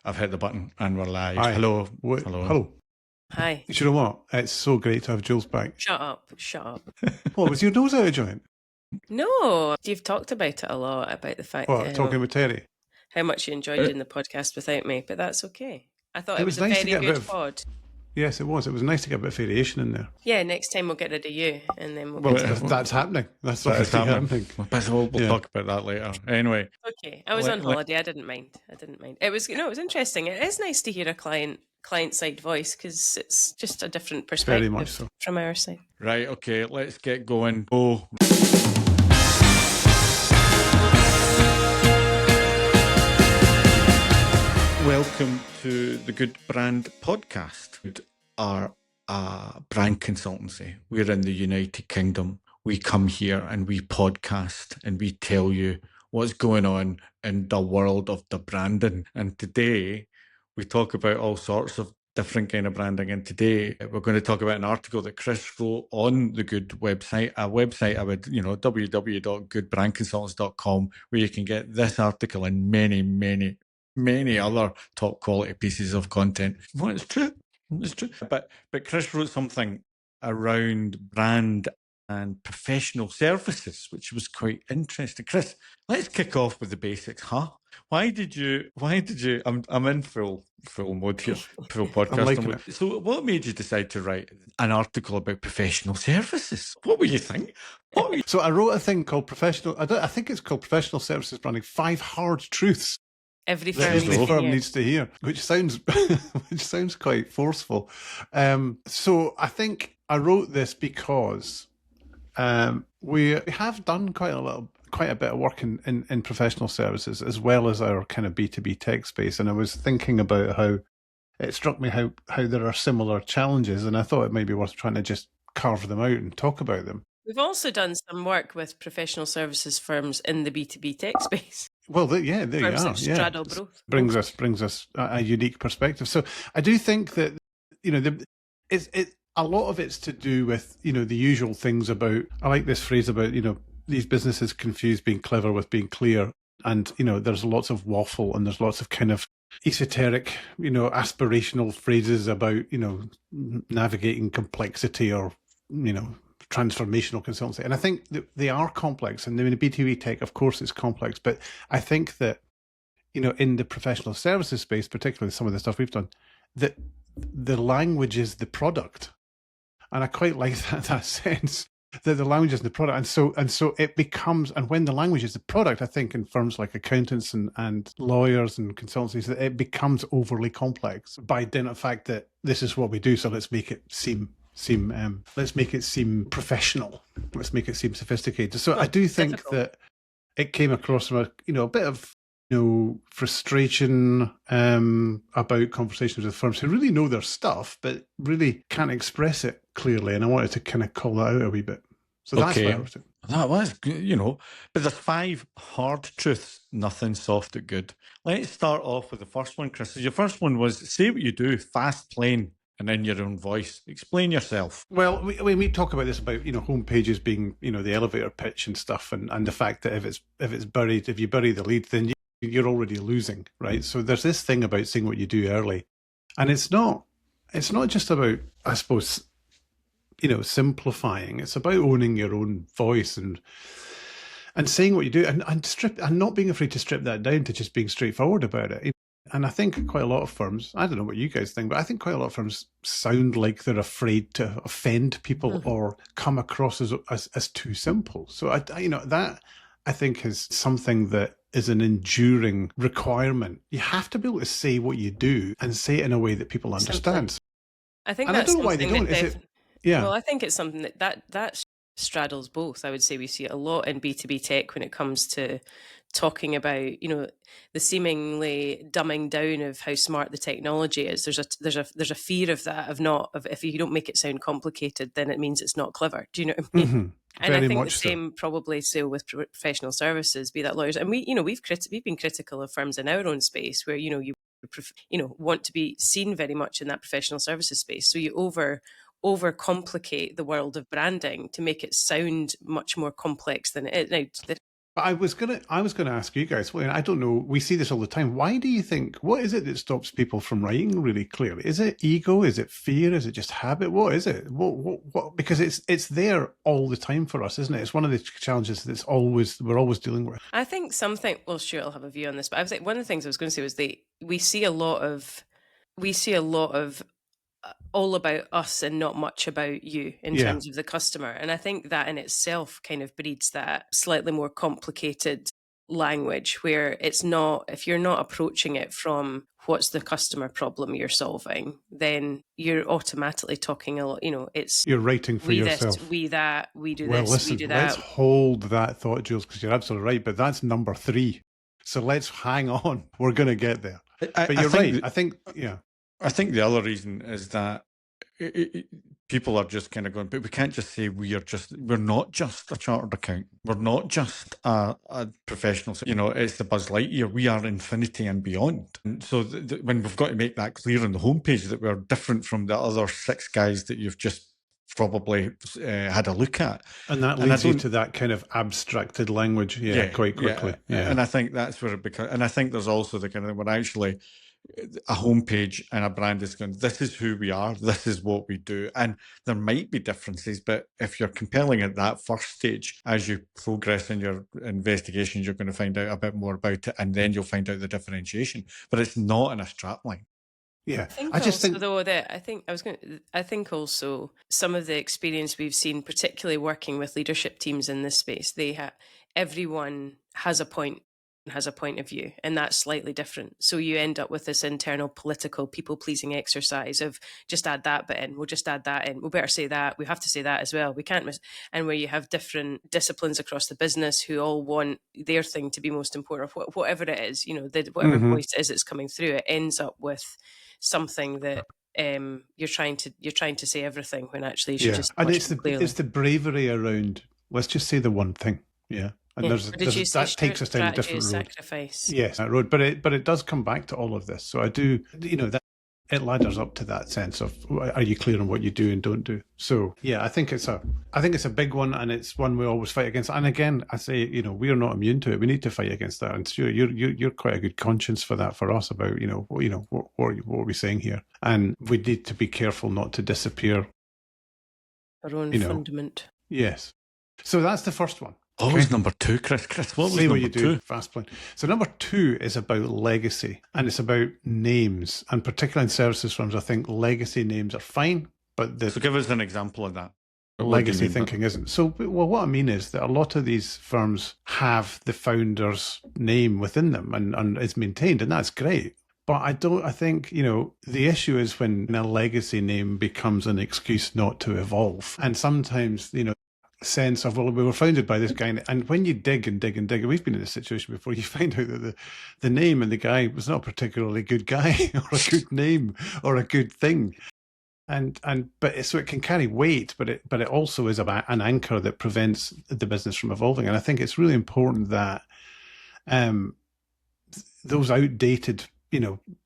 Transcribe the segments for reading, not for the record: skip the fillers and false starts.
I've hit the button and we're live. Hi. Hello. Hello. Hi. You know what? It's so great to have Jules back. Shut up. What, was your nose out of joint? No, you've talked about it a lot, about the fact What, that talking with Terry? how much you enjoyed doing the podcast without me, but that's okay. I thought It it was was a nice to very get a bit good of- pod. Yes, it was. It was nice to get a bit of variation in there. Yeah, next time we'll get rid of you, and then we'll Well, get that's happening. That's That is already happening. We'll talk about that later. Anyway. Okay, I was on holiday. I didn't mind. It was it was interesting. It is nice to hear a client side voice because it's just a different perspective Very much so. from our side. Right, okay, let's get going. Oh. Welcome to the Good Brand Podcast. We are a brand consultancy. We're in the United Kingdom. We come here and we podcast and we tell you what's going on in the world of the branding. And today we talk about all sorts of different kind of branding. And today we're going to talk about an article that Chris wrote on the Good website, a website I would, www.goodbrandconsultants.com, where you can get this article and many other top quality pieces of content. Well, it's true. But Chris wrote something around brand and professional services, which was quite interesting. Chris, let's kick off with the basics, huh? Why did you, I'm in full mode here, full podcast. I'm liking it. So what made you decide to write an article about professional services? What were you thinking? So I wrote a thing called I think it's called Professional Services Branding, 5 Hard Truths Every that every firm needs to hear, which sounds quite forceful. So I think I wrote this because we have done quite a bit of work in professional services, as well as our kind of B2B tech space. And I was thinking about how it struck me how there are similar challenges, and I thought it might be worth trying to just carve them out and talk about them. We've also done some work with professional services firms in the B2B tech space. Well, there you Firms are. that straddle both. Brings us a unique perspective. So I do think that a lot of it's to do with the usual things about. I like this phrase about these businesses confuse being clever with being clear, and there's lots of waffle and there's lots of kind of esoteric aspirational phrases about navigating complexity or transformational consultancy. And I think that they are complex. And in B2B tech, of course, it's complex. But I think that, in the professional services space, particularly some of the stuff we've done, that the language is the product. And I quite like that sense that the language is the product. And so it becomes, and when the language is the product, I think in firms like accountants and lawyers and consultancies, that it becomes overly complex by dint of the fact that this is what we do. So let's make it seem professional. Let's make it seem sophisticated. So I do think that it came across from a bit of frustration about conversations with firms who really know their stuff but really can't express it clearly. And I wanted to kind of call that out a wee bit. So that's why I wrote it. That was, but there's 5 hard truths, nothing soft or good. Let's start off with the first one, Chris. Your first one was say what you do, fast, plain, and in your own voice. Explain yourself. Well, we talk about this about home pages being the elevator pitch and stuff, and the fact that if you bury the lead, then you're already losing, right? So there's this thing about saying what you do early, and it's not just about, I suppose, simplifying. It's about owning your own voice and saying what you do, and not being afraid to strip that down to just being straightforward about it. And I think quite a lot of firms, I don't know what you guys think, but I think quite a lot of firms sound like they're afraid to offend people or come across as too simple. So that I think is something that is an enduring requirement. You have to be able to say what you do and say it in a way that people understand. I think, and that's I don't know why they don't. Well, I think it's something that straddles both. I would say we see it a lot in B2B tech when it comes to talking about the seemingly dumbing down of how smart the technology is. There's a fear of that, of if you don't make it sound complicated, then it means it's not clever. Do you know what I mean? Mm-hmm. And I think the same probably so with professional services, be that lawyers. And we've been critical of firms in our own space where you want to be seen very much in that professional services space, so you overcomplicate the world of branding to make it sound much more complex than it is. Now, But I was gonna ask you guys. Well, I don't know. We see this all the time. Why do you think? What is it that stops people from writing really clearly? Is it ego? Is it fear? Is it just habit? What is it? What? Because it's there all the time for us, isn't it? It's one of the challenges that's we're always dealing with. I think something. Well, Stuart will have a view on this, but I was like, one of the things I was going to say was we see a lot of all about us and not much about you in terms of the customer. And I think that in itself kind of breeds that slightly more complicated language where it's not, if you're not approaching it from what's the customer problem you're solving, then you're automatically talking a lot, it's You're writing for yourself. This, we that, we do well, this, listen, we do that. Let's hold that thought, Jules, because you're absolutely right. But that's number 3. So let's hang on. We're going to get there. But you're right. I think the other reason is that people are just kind of going, but we can't just say we're not just a chartered accountant. We're not just a professional. It's the Buzz Lightyear. We are infinity and beyond. And so when we've got to make that clear on the homepage that we're different from the other 6 guys that you've just probably had a look at. And that leads you to that kind of abstracted language, quite quickly. Yeah. And I think that's where it becomes, and I think there's also the kind of, when actually a homepage and a brand is going, this is who we are, this is what we do. And there might be differences, but if you're compelling at that first stage, as you progress in your investigations, you're going to find out a bit more about it, and then you'll find out the differentiation. But it's not in a strapline. Yeah, I think also some of the experience we've seen, particularly working with leadership teams in this space, everyone has a point of view, and that's slightly different. So you end up with this internal political people-pleasing exercise of just add that bit in, we'll just add that in, we'll better say that, we have to say that as well, we can't miss. And where you have different disciplines across the business who all want their thing to be most important, or whatever it is, whatever voice it is that's coming through, it ends up with something that you're trying to say everything when actually you should just. And it's the bravery around, let's just say the one thing. Yeah. And that takes us down a different road. Sacrifice. Yes, that road. But it does come back to all of this. So I do, that it ladders up to that sense of, are you clear on what you do and don't do? So yeah, I think it's a big one, and it's one we always fight against. And again, I say, we are not immune to it. We need to fight against that. And Stuart, you're quite a good conscience for that for us about, what are we saying here? And we need to be careful not to disappear our own fundament. Yes. So that's the first one. What was number 2, Chris? What was Say number what you 2? Do, fast plan. So number 2 is about legacy, and it's about names, and particularly in services firms, I think legacy names are fine, but So give us an example of that. Legacy thinking isn't. So, well, what I mean is that a lot of these firms have the founder's name within them and it's maintained, and that's great. But I think, the issue is when a legacy name becomes an excuse not to evolve. And sometimes, sense of, well, we were founded by this guy, and when you dig and dig and dig, we've been in this situation before, you find out that the name and the guy was not a particularly good guy or a good name or a good thing, but so it can carry weight, but it also is about an anchor that prevents the business from evolving. And I think it's really important that those outdated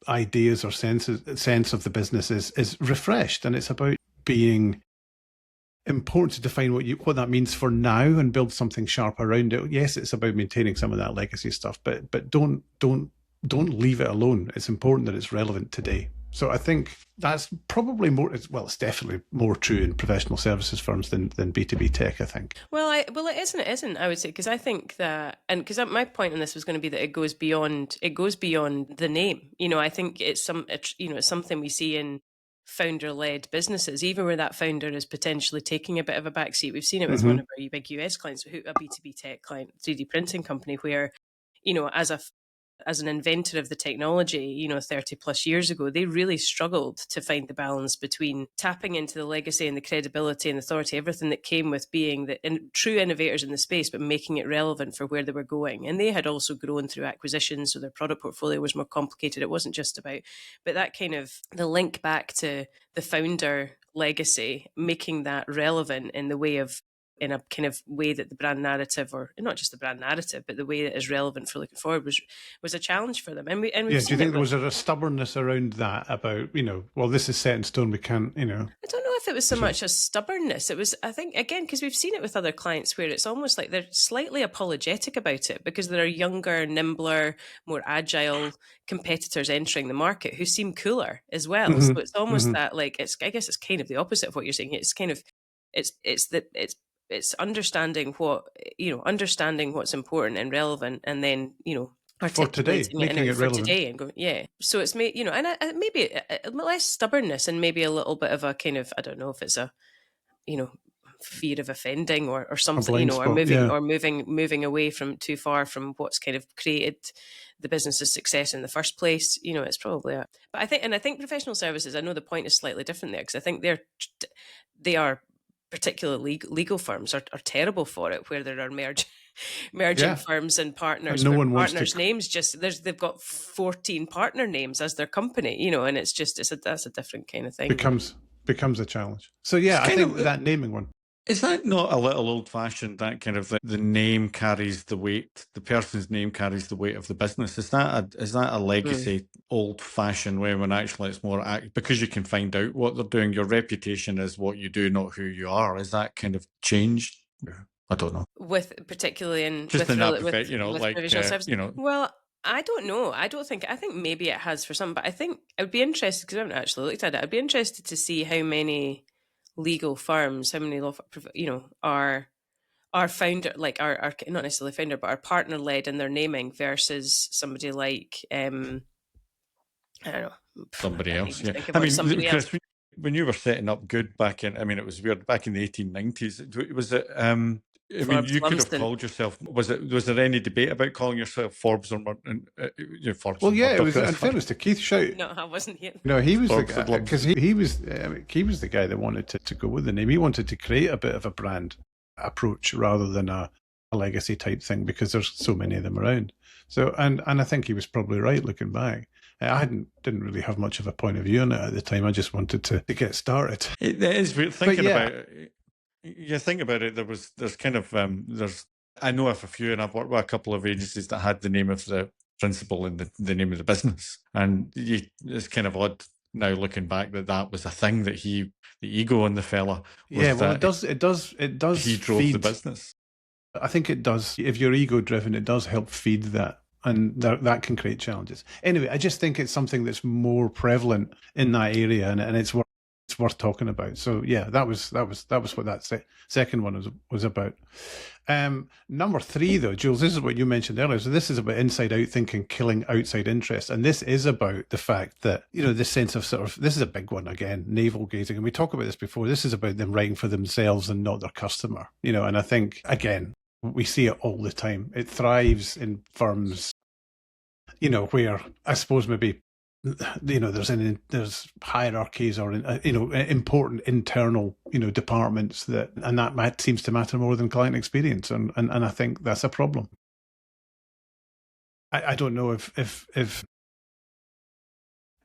ideas or sense of the business is refreshed, and it's about being important to define what that means for now and build something sharp around it. Yes, it's about maintaining some of that legacy stuff, but don't leave it alone. It's important that it's relevant today. So I think that's probably more. It's definitely more true in professional services firms than B2B tech, I think. Well, it isn't. I would say, because I think that, and because my point on this was going to be that it goes beyond the name. I think it's something we see in founder-led businesses, even where that founder is potentially taking a bit of a backseat. We've seen it with one of our big US clients, a B2B tech client, 3D printing company, where, as an inventor of the technology, 30 plus years ago, they really struggled to find the balance between tapping into the legacy and the credibility and authority, everything that came with being true innovators in the space, but making it relevant for where they were going. And they had also grown through acquisitions, so their product portfolio was more complicated. It wasn't just about, but that kind of the link back to the founder legacy, making that relevant in the way of in a kind of way that the brand narrative, or not just the brand narrative, but the way that is relevant for looking forward, was a challenge for them. And we've do you seen think there was a stubbornness around that about, well, this is set in stone, we can't, I don't know if it was so much a stubbornness. It was, I think, again, because we've seen it with other clients where it's almost like they're slightly apologetic about it because there are younger, nimbler, more agile competitors entering the market who seem cooler as well. Mm-hmm. So it's almost Mm-hmm. that, like, I guess it's kind of the opposite of what you're saying. It's kind of, it's understanding understanding what's important and relevant, and then, For today, making it relevant. today, and go, yeah. So it's made, and maybe a less stubbornness, and maybe a little bit of a kind of, I don't know if it's a, fear of offending or something, or moving away from too far from what's kind of created the business's success in the first place. It's probably but I think professional services, I know the point is slightly different there, because I think they are particularly legal firms are terrible for it, where there are merging firms and partners. And no one partners' names they've got 14 partner names as their company, and it's that's a different kind of thing. Becomes a challenge. So yeah, I think that naming one. Is that not a little old-fashioned, that kind of the name carries the weight, the person's name carries the weight of the business? Is that a legacy, old-fashioned way, when actually it's more because you can find out what they're doing? Your reputation is what you do, not who you are. Is that kind of changed? I don't know. Particularly in professional services. Well, I don't know. I think maybe it has for some, but I think I would be interested, because I haven't actually looked at it. I'd be interested to see how many legal firms, how many are founder, like are not necessarily founder, but are partner led in their naming, versus somebody like I don't know, somebody else. Yeah, I mean, Chris, when you were setting up Good back in, it was weird back in the 1890s. Was it? You could have called yourself. Was there any debate about calling yourself Forbes or Forbes? Well, yeah, it was. In fairness to Keith Shout. No, I wasn't here. No, he was the guy, because he was the guy that wanted to go with the name. He wanted to create a bit of a brand approach rather than a legacy type thing, because there's so many of them around. So, and I think he was probably right looking back. I didn't really have much of a point of view on it at the time. I just wanted to get started. It is weird thinking about it. You think about it, there's kind of I know of a few, and I've worked with a couple of agencies that had the name of the principal in the name of the business, and it's kind of odd now looking back that was a thing, that the ego in the fella was, yeah, well, it does he drove the business. I think it does. If you're ego driven, it does help feed that, and that can create challenges. Anyway, I just think it's something that's more prevalent in that area, and it's worth talking about. So yeah, that was what that second one was about. Number 3, though, Jules, this is what you mentioned earlier. So this is about inside out thinking, killing outside interest, and this is about the fact that this sense of this is a big one again, navel gazing, and we talked about this before. This is about them writing for themselves and not their customer. And I think again we see it all the time. It thrives in firms, where I suppose maybe there's hierarchies or important internal departments that seems to matter more than client experience, and I think that's a problem. I don't know if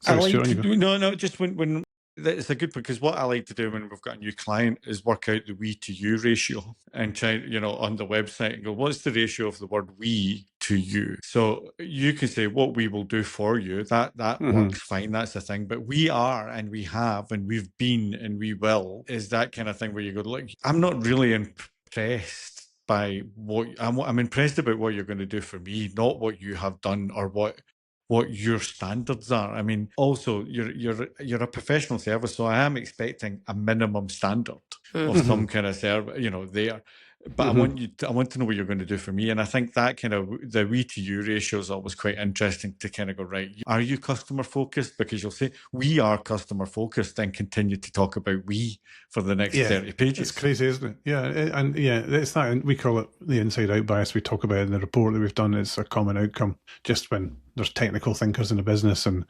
Sorry, no, just when it's a good, because what I like to do when we've got a new client is work out the we to you ratio, and try, on the website, and go, what's the ratio of the word we to you? So you can say what we will do for you. That works fine. That's the thing. But we are, and we have, and we've been, and we will, is that kind of thing where you go, look, I'm not really impressed by what I'm impressed about what you're going to do for me, not what you have done or what your standards are. Also, you're a professional service, so I am expecting a minimum standard of some kind of service, there. But I want to know what you're going to do for me. And I think that kind of the we to you ratio is always quite interesting to kind of go, right, are you customer focused? Because you'll say we are customer focused and continue to talk about we for the next 30 pages. It's crazy, isn't it? Yeah. And it's that, we call it the inside out bias. We talk about it in the report that we've done. It's a common outcome just when there's technical thinkers in the business, and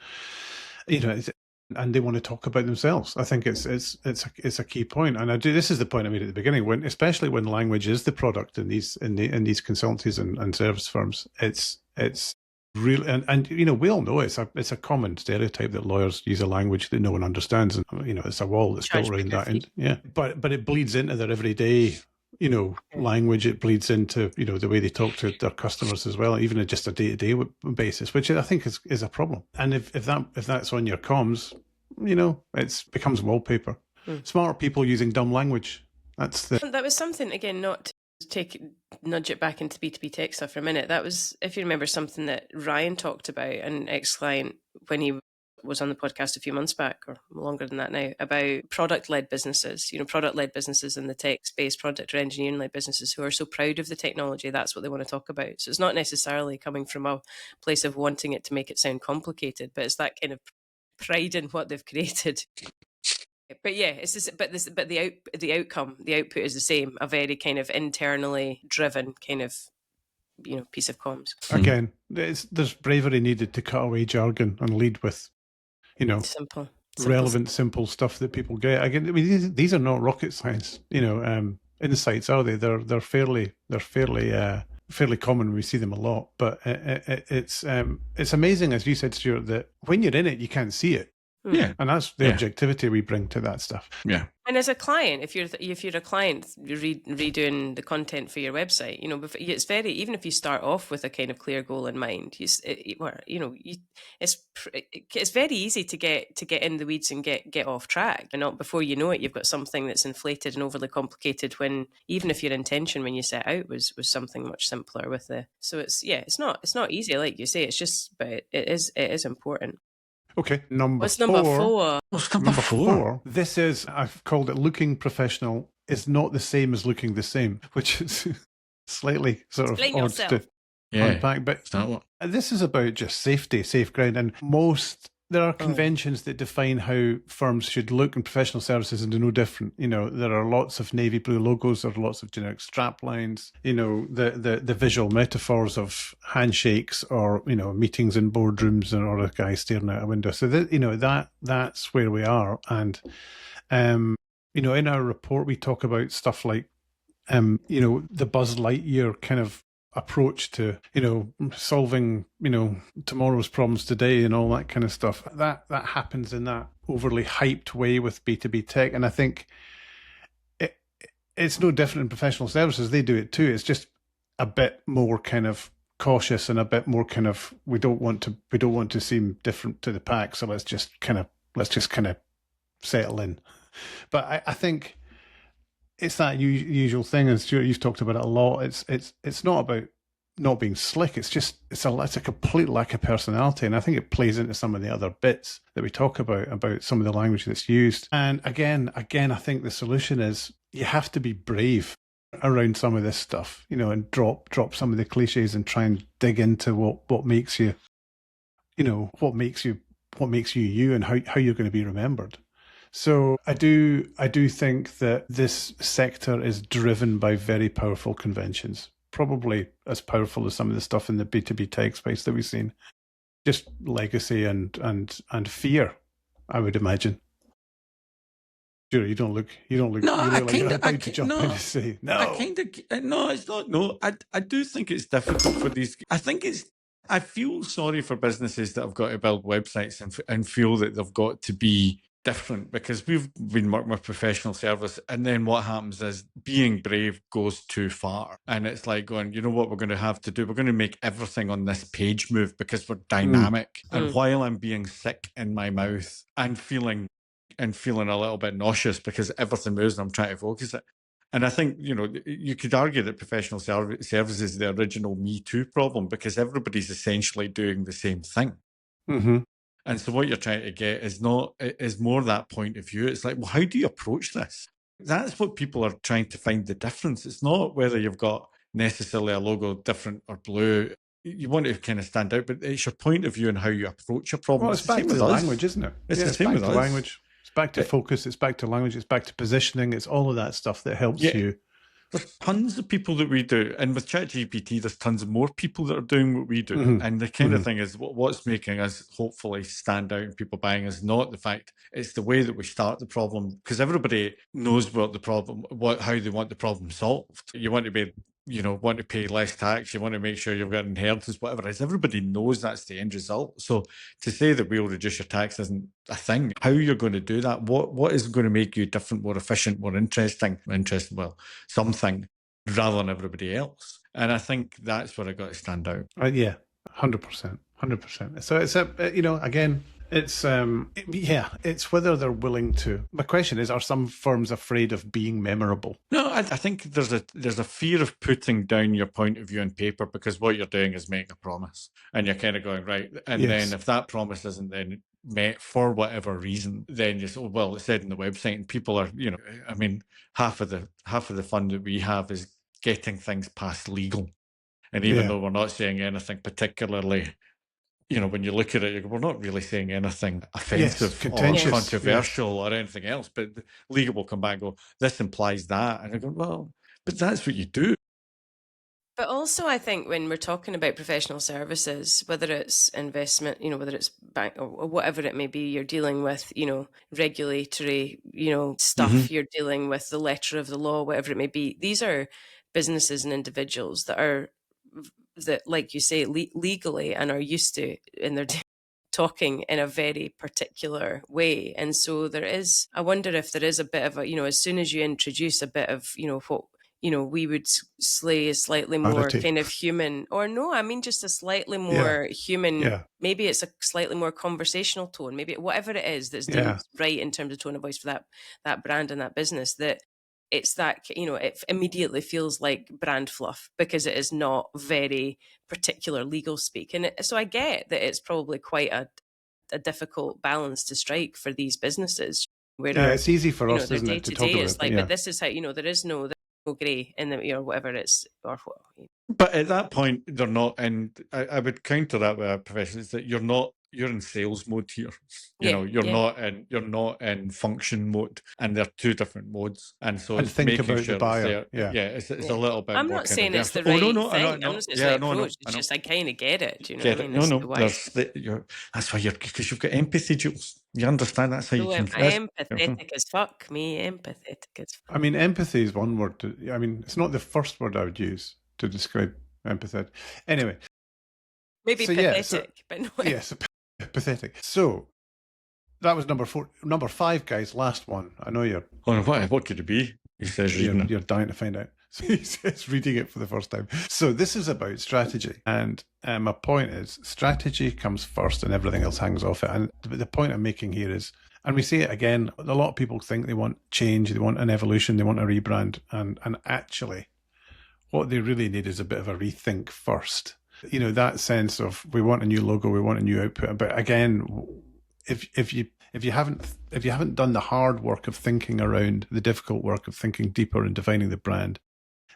and they want to talk about themselves. I think it's a key point, and this is the point I made at the beginning. Especially when language is the product in these consultancies and service firms, it's real, and we all know it's a common stereotype that lawyers use a language that no one understands, and it's a wall that's built around that. And, but it bleeds into their everyday language. It bleeds into, the way they talk to their customers as well, even at just a day-to-day basis, which I think is a problem. And if that's on your comms, it becomes wallpaper. Smarter people using dumb language. That was something, again, not to nudge it back into B2B tech stuff for a minute. That was, if you remember, something that Ryan talked about, an ex-client, when he was on the podcast a few months back, or longer than that now, about product-led businesses, product-led businesses in the tech space, product or engineering-led businesses who are so proud of the technology, that's what they want to talk about. So it's not necessarily coming from a place of wanting it to make it sound complicated, but it's that kind of pride in what they've created. But yeah, it's just, but the output is the same, a very kind of internally driven kind of piece of comms. Again, there's bravery needed to cut away jargon and lead with simple relevant, simple stuff that people get. Again, I mean, these are not rocket science, insights, are they? They're fairly common. We see them a lot, but it's amazing, as you said, Stuart, that when you're in it, you can't see it. Yeah, and that's the objectivity we bring to that stuff. Yeah, and as a client, if you're a client redoing the content for your website, it's very, even if you start off with a kind of clear goal in mind, it's very easy to get in the weeds and get off track, and not before you know it, you've got something that's inflated and overly complicated. When even if your intention when you set out was something much simpler with so it's not easy, like you say. It's just, but it is important. Okay, What's number four? What's number four? This is, I've called it looking professional is not the same as looking the same, which is slightly sort of odd to unpack. But this is about just safety, safe ground. And there are conventions that define how firms should look, and professional services are no different. There are lots of navy blue logos, there are lots of generic strap lines, the visual metaphors of handshakes or, meetings in boardrooms or a guy staring out a window. So that's where we are. And, in our report, we talk about stuff like, the Buzz Lightyear kind of approach to solving tomorrow's problems today and all that kind of stuff. That happens in that overly hyped way with B2B tech, and I think it's no different in professional services. They do it too. It's just a bit more kind of cautious and a bit more kind of we don't want to seem different to the pack, so let's just kind of settle in. But I think it's that usual thing, and Stuart, you've talked about it a lot. It's not about not being slick. It's a complete lack of personality, and I think it plays into some of the other bits that we talk about some of the language that's used. And again, I think the solution is you have to be brave around some of this stuff, and drop some of the cliches and try and dig into what makes you, what makes you you, and how you're going to be remembered. So I do think that this sector is driven by very powerful conventions, probably as powerful as some of the stuff in the B2B tech space that we've seen. Just legacy and fear, I would imagine. Sure, you don't look. No, you look like you're about to jump in and say no. No, it's not. No, I do think it's difficult for these. I feel sorry for businesses that have got to build websites and feel that they've got to be different, because we've been working with professional service, and then what happens is being brave goes too far, and it's like going, you know what we're going to have to do? We're going to make everything on this page move because we're dynamic. And while I'm being sick in my mouth and feeling a little bit nauseous because everything moves and I'm trying to focus it. And I think, you could argue that professional services is the original Me Too problem, because everybody's essentially doing the same thing. Mm-hmm. And so what you're trying to get is more that point of view. It's like, well, how do you approach this? That's what people are trying to find the difference. It's not whether you've got necessarily a logo different or blue. You want to kind of stand out, but it's your point of view and how you approach a problem. Well, it's back to the language, isn't it? It's the same with us. Language. It's back to focus. It's back to language. It's back to positioning. It's all of that stuff that helps you. There's tons of people that we do, and with ChatGPT, there's tons of more people that are doing what we do. Mm-hmm. And the kind of thing is, what's making us hopefully stand out and people buying is not the fact, it's the way that we start the problem, because everybody knows what the problem, how they want the problem solved. You want to be want to pay less tax, you want to make sure you've got inheritance, whatever it is. Everybody knows that's the end result. So to say that we'll reduce your tax isn't a thing. How you're going to do that? What is going to make you different, more efficient, more interesting? Well, something rather than everybody else. And I think that's where I got to stand out. Yeah, 100%, 100%. So it's again, it's it's whether they're willing to. My question is, are some firms afraid of being memorable? No, I think there's a fear of putting down your point of view on paper, because what you're doing is making a promise, and you're kind of going right. And then if that promise isn't then met for whatever reason, then you say, oh, well, it's said in the website, and people are, I mean, half of the fun that we have is getting things past legal, and even though we're not saying anything particularly, when you look at it, you go, we're not really saying anything offensive or controversial or anything else, but legal will come back and go, this implies that. And I go, well, but that's what you do. But also, I think when we're talking about professional services, whether it's investment, whether it's bank or whatever it may be, you're dealing with, regulatory, stuff, you're dealing with the letter of the law, whatever it may be. These are businesses and individuals that, like you say, legally and are used to, and they're talking in a very particular way. And so I wonder if there is a bit of a, as soon as you introduce a bit of, what, we would slay a slightly more kind of human, or no, I mean, just a slightly more human, maybe it's a slightly more conversational tone, maybe whatever it is that's deemed right in terms of tone of voice for that brand and that business, that it's that, it immediately feels like brand fluff because it is not very particular legal speak. And so I get that it's probably quite a difficult balance to strike for these businesses. Where it's easy for us, isn't it, to talk about it? Like, but this is how, there is no grey in the, whatever it's, or what. But at that point, they're not, and I would counter that with a profession, is that you're in sales mode here. You're not in function mode, and they're two different modes. And so it's think making about sure the buyer. It's a little bit. I'm more not saying it's the right thing. I'm not saying it's the right approach. It's just I kind of get it. Do you know what I mean? That's why because you've got empathy, Jules. You understand that's how you can. I'm empathetic as fuck. Empathetic as fuck. I mean, empathy is one word. It's not the first word I would use to describe empathy. Anyway. Maybe pathetic, but no. Yes, pathetic. So that was number 4. Number 5, guys, last one. I know you're... Oh, what could it be? He says you're dying to find out. So he says reading it for the first time. So this is about strategy. And my point is, strategy comes first and everything else hangs off it. And the point I'm making here is, and we see it again, a lot of people think they want change, they want an evolution, they want a rebrand. And actually, what they really need is a bit of a rethink first. That sense of, we want a new logo, we want a new output. But again, if you haven't done the hard work of thinking around the difficult work of thinking deeper and defining the brand,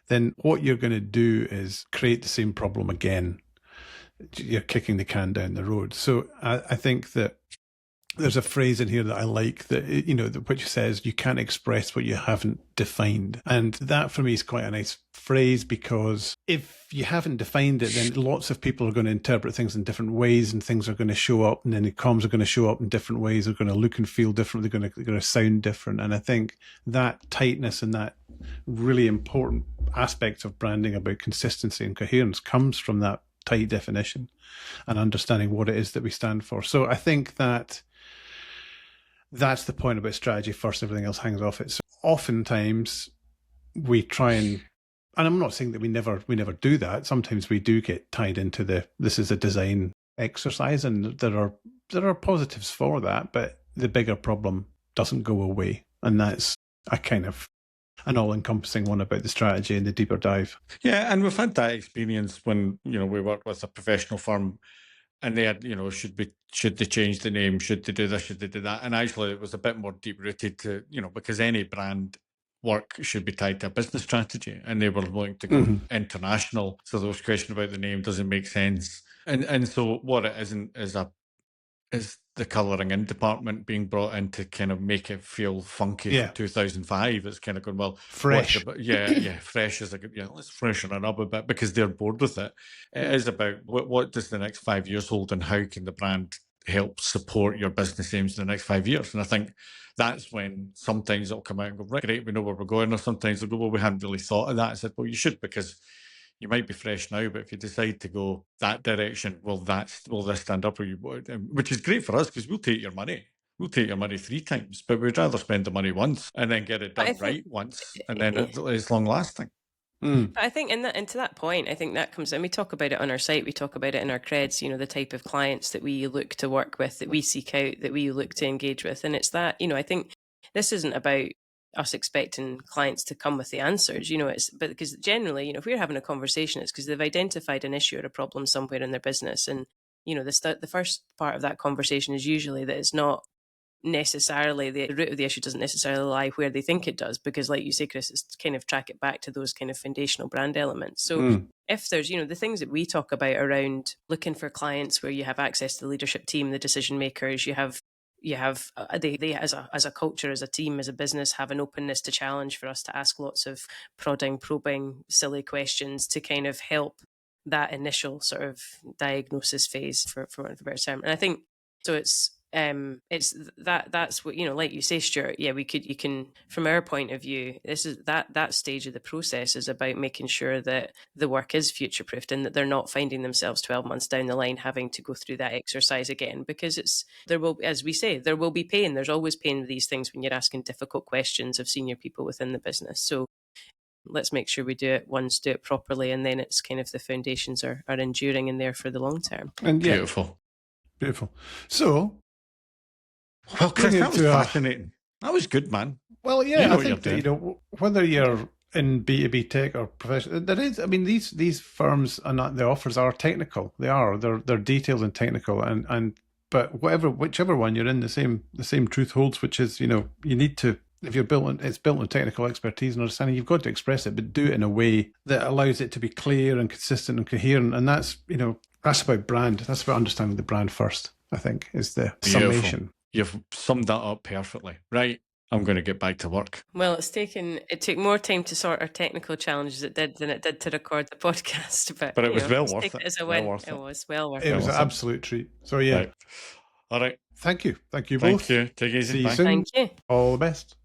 then what you're going to do is create the same problem again. You're kicking the can down the road. So I think that there's a phrase in here that I like, that which says you can't express what you haven't defined. And that for me is quite a nice phrase, because if you haven't defined it, then lots of people are going to interpret things in different ways, and things are going to show up, and then the comms are going to show up in different ways. They're going to look and feel different. They're going to sound different. And I think that tightness and that really important aspect of branding about consistency and coherence comes from that tight definition and understanding what it is that we stand for. So I think that that's the point about strategy first, everything else hangs off it. So oftentimes we try and I'm not saying that we never do that. Sometimes we do get tied into this is a design exercise, and there are positives for that, but the bigger problem doesn't go away. And that's a kind of an all-encompassing one about the strategy and the deeper dive. Yeah, and we've had that experience when, we worked with a professional firm, and they had, should they change the name? Should they do this? Should they do that? And actually, it was a bit more deep-rooted to, because any brand work should be tied to a business strategy, and they were willing to go international. So those questions about the name doesn't make sense. And so what it isn't is the colouring in department being brought in to kind of make it feel funky for 2005. It's kind of going, well, fresh. Fresh is let's freshen it up a bit, because they're bored with it. It is about what does the next 5 years hold, and how can the brand help support your business aims in the next 5 years? And I think that's when sometimes it'll come out and go, right, great, we know where we're going. Or sometimes they'll go, well, we hadn't really thought of that. I said, well, you should, because You might be fresh now, but if you decide to go that direction, will this stand up? Or you, which is great for us because we'll take your money. We'll take your money 3 times, but we'd rather spend the money once and then get it But I done think, right once, and then it's long lasting. but I think, and to that point, I think that comes, and we talk about it on our site, we talk about it in our creds, you know, the type of clients that we look to work with, that we seek out, that we look to engage with. And it's that, you know, I think this isn't about us expecting clients to come with the answers, you know, but because generally, you know, if we're having a conversation, it's because they've identified an issue or a problem somewhere in their business. And, you know, the first part of that conversation is usually that it's not necessarily the root of the issue doesn't necessarily lie where they think it does, because like you say, Chris, it's kind of track it back to those kind of foundational brand elements. So if there's, you know, the things that we talk about around looking for clients where you have access to the leadership team, the decision makers, you have they as a culture, as a team, as a business, have an openness to challenge, for us to ask lots of prodding, probing, silly questions to kind of help that initial sort of diagnosis phase, for want of a better term. And I think so it's that's what, you know, like you say, Stuart, yeah, you can, from our point of view, this is that stage of the process is about making sure that the work is future proofed and that they're not finding themselves 12 months down the line having to go through that exercise again, because there will, as we say, there will be pain. There's always pain with these things when you're asking difficult questions of senior people within the business. So let's make sure we do it once, do it properly, and then it's kind of the foundations are enduring and there for the long term. And yeah, beautiful. So, well, Chris, that was fascinating. That was good, man. Well, yeah, I think that, you know, whether you're in B2B tech or professional, there is, I mean, these firms and the offers are technical. They're detailed and technical, but whichever one you're in, the same truth holds, which is, you know, you need to, if you're it's built on technical expertise and understanding, you've got to express it, but do it in a way that allows it to be clear and consistent and coherent. And that's, you know, that's about brand. That's about understanding the brand first, I think, is the summation. You've summed that up perfectly. Right. I'm going to get back to work. Well, it took more time to sort our technical challenges than it did to record the podcast. But it was well worth it. As a win. It was well worth it. It was an absolute treat. So yeah. Right. All right. Thank you. Thank you Thank both. you. Take it easy. See you Bye. soon. Thank you. All the best.